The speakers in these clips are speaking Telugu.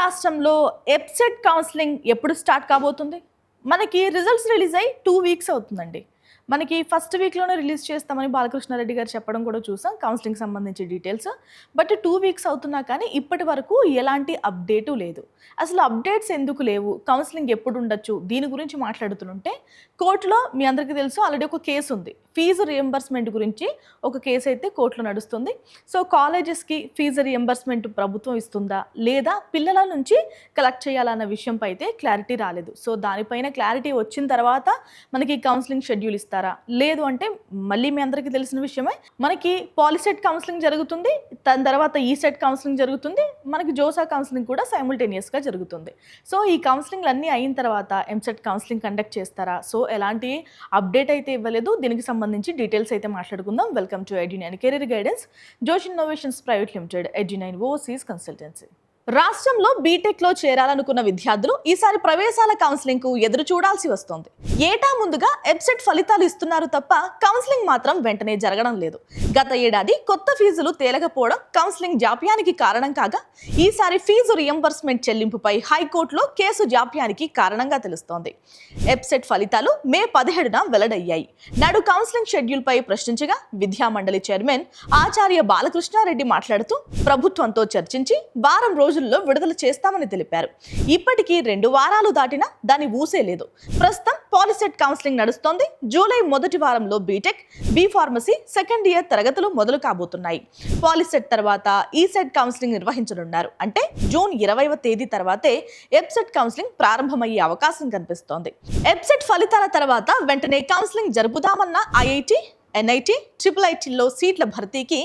రాష్ట్రంలో ఎబ్సెట్ కౌన్సిలింగ్ ఎప్పుడు స్టార్ట్ కాబోతుంది? మనకి రిజల్ట్స్ రిలీజ్ అయ్యి 2 వీక్స్ అవుతుందండి. మనకి ఫస్ట్ వీక్‌లోనే రిలీజ్ చేస్తామని బాలకృష్ణారెడ్డి గారు చెప్పడం కూడా చూసాం. కౌన్సిలింగ్‌కి సంబంధించి డీటెయిల్స్. బట్ 2 వీక్స్ అవుతున్నా కానీ ఇప్పటి వరకు ఎలాంటి అప్డేటు లేదు. అసలు అప్డేట్స్ ఎందుకు లేవు? కౌన్సిలింగ్ ఎప్పుడు ఉండొచ్చు? దీని గురించి మాట్లాడుతుంటే కోర్టులో మీ అందరికీ తెలుసు ఆల్రెడీ ఒక కేసు ఉంది. ఫీజు రియంబర్స్‌మెంట్ గురించి ఒక కేసు అయితే కోర్టులో నడుస్తుంది. సో కాలేజెస్‌కి ఫీజు రియంబర్స్‌మెంట్ ప్రభుత్వం ఇస్తుందా? లేదా పిల్లల నుంచి కలెక్ట్ చేయాలన్న విషయంపై అయితే క్లారిటీ రాలేదు. సో దానిపైన క్లారిటీ వచ్చిన తర్వాత మనకి కౌన్సిలింగ్ షెడ్యూల్ ఇస్తారా? లేదు అంటే మళ్ళీ మీ అందరికీ తెలిసిన విషయమే మనకి పాలిసెట్ కౌన్సిలింగ్ జరుగుతుంది. దాని తర్వాత ఈసెట్ కౌన్సిలింగ్ జరుగుతుంది. మనకి జోసా కౌన్సిలింగ్ కూడా సైమల్టేనియస్‌గా జరుగుతుంది. సో ఈ కౌన్సిలింగ్లు అన్నీ అయిన తర్వాత ఎంసెట్ కౌన్సిలింగ్ కండక్ట్ చేస్తారా? సో ఎలాంటి అప్డేట్ అయితే ఇవ్వలేదు. దీనికి సంబంధించి డీటెయిల్స్ అయితే మాట్లాడుకుందాం. Welcome to Edu nine career guidance, Josh innovations private limited, Edu nine overseas consultancy. రాష్ట్రంలో బీటెక్లో చేరాలనుకున్న విద్యార్థులు ఈసారి ప్రవేశాల కౌన్సిలింగ్కు ఎదురు చూడాల్సి వస్తోంది. ఏటా ముందుగా ఎబ్సెట్ ఫలితాలు ఇస్తున్నారు తప్ప కౌన్సిలింగ్ మాత్రం వెంటనే జరగడం లేదు. గత ఏడాది కొత్త ఫీజులు తేలకపోవడం కౌన్సిలింగ్ జాప్యానికి కారణం కాగా, ఈసారి ఫీజు రియంబర్స్మెంట్ చెల్లింపుపై హైకోర్టులో కేసు జాప్యానికి కారణంగా తెలుస్తోంది. ఎబ్సెట్ ఫలితాలు మే 17న వెల్లడయ్యాయి. నాడు కౌన్సిలింగ్ షెడ్యూల్ పై ప్రశ్నించగా విద్యామండలి చైర్మన్ ఆచార్య బాలకృష్ణారెడ్డి మాట్లాడుతూ ప్రభుత్వంతో చర్చించి వారం రోజుల్లో విడుదల చేస్తామని తెలిపారు. ఇప్పటికీ 2 వారాలు దాటినా దాని ఊసే లేదు. ప్రస్తుతం పాలిసెట్ కౌన్సిలింగ్ నడుస్తోంది. జూలై మొదటి వారంలో BTech, B pharmacy second year తరగతులు మొదలు కాబోతున్నాయి. పాలిసెట్ తర్వాత ఈసెట్ కౌన్సిలింగ్ నిర్వహించనున్నారు. అంటే జూన్ 20వ తేదీ తర్వాతే ఎబ్సెట్ కౌన్సిలింగ్ ప్రారంభమయ్యే అవకాశం కనిపిస్తోంది. ఎబ్సెట్ ఫలితాల తర్వాత వెంటనే కౌన్సిలింగ్ జరుపుదామన్న ఐఐటి, ఎన్ఐటి, ట్రిపుల్ ఐటీల్లో సీట్ల భర్తీకి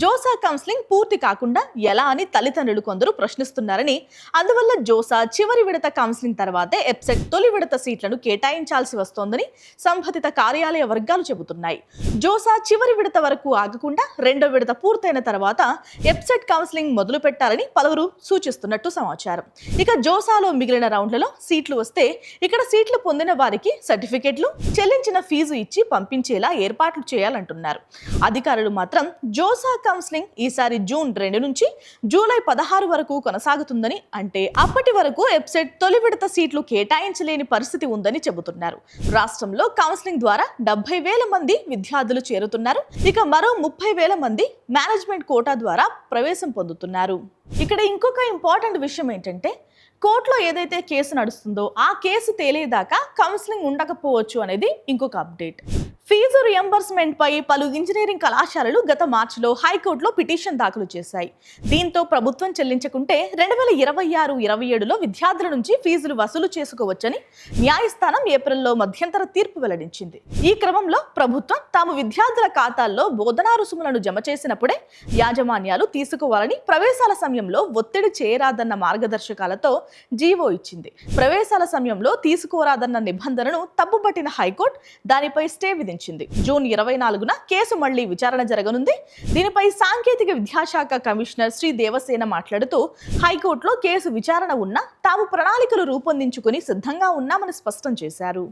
జోసా కౌన్సిలింగ్ పూర్తి కాకుండా ఎలా అని తల్లిదండ్రులు కొందరు ప్రశ్నిస్తున్నారని, అందువల్ల జోసా చివరి విడత కౌన్సిలింగ్ తర్వాతే ఎబ్సెట్ తొలి విడత సీట్లను కేటాయించాల్సి వస్తోందని సంబంధిత కార్యాలయ వర్గాలు చెబుతున్నాయి. జోసా చివరి విడత వరకు ఆగకుండా 2వ విడత పూర్తయిన తర్వాత ఎబ్సెట్ కౌన్సిలింగ్ మొదలు పెట్టాలని పలువురు సూచిస్తున్నట్టు సమాచారం. ఇక జోసాలో మిగిలిన రౌండ్లలో సీట్లు వస్తే ఇక్కడ సీట్లు పొందిన వారికి సర్టిఫికెట్లు, చెల్లించిన ఫీజు ఇచ్చి పంపించేలా ఏర్పాట్లు చేయాలంటున్నారు. అధికారులు మాత్రం జోసా కౌన్సిలింగ్ ఈసారి జూన్ 2 నుంచి జూలై 16 వరకు కొనసాగుతుందని, అంటే అప్పటి వరకు ఎబ్సెట్ తొలి విడత సీట్లు కేటాయించలేని పరిస్థితి ఉందని చెబుతున్నారు. రాష్ట్రంలో కౌన్సిలింగ్ ద్వారా 70,000 మంది విద్యార్థులు చేరుతున్నారు. ఇక మరో 30,000 మంది మేనేజ్మెంట్ కోటా ద్వారా ప్రవేశం పొందుతున్నారు. ఇక్కడ ఇంకొక ఇంపార్టెంట్ విషయం ఏంటంటే, కోర్టులో ఏదైతే కేసు నడుస్తుందో ఆ కేసు తేలేదాకా కౌన్సిలింగ్ ఉండకపోవచ్చు అనేది ఇంకొక అప్డేట్. ఫీజు రియంబర్స్మెంట్ పై పలు ఇంజనీరింగ్ కళాశాలలు గత మార్చిలో హైకోర్టులో పిటిషన్ దాఖలు చేశాయి. దీంతో ప్రభుత్వం చెల్లించకుంటే 2026-27లో విద్యార్థుల నుంచి ఫీజులు వసూలు చేసుకోవచ్చని న్యాయస్థానం ఏప్రిల్లో మధ్యంతర తీర్పు వెల్లడించింది. ఈ క్రమంలో ప్రభుత్వం తాము విద్యార్థుల ఖాతాల్లో బోధనా రుసుములను జమ చేసినప్పుడే యాజమాన్యాలు తీసుకోవాలని ప్రవేశాల సమయంలో ఒత్తిడి చేయరాదన్న మార్గదర్శకాలతో జీవో ఇచ్చింది. ప్రవేశాల సమయంలో తీసుకోరాదన్న నిబంధనను తప్పుపట్టిన హైకోర్టు దానిపై స్టే విధించింది. జూన్ 24న కేసు మళ్లీ విచారణ జరగనుంది. దీనిపై సాంకేతిక విద్యాశాఖ కమిషనర్ శ్రీ దేవసేన మాట్లాడుతూ హైకోర్టులో కేసు విచారణ ఉన్నా తాము ప్రణాళికలు రూపొందించుకుని సిద్ధంగా ఉన్నామని స్పష్టం చేశారు.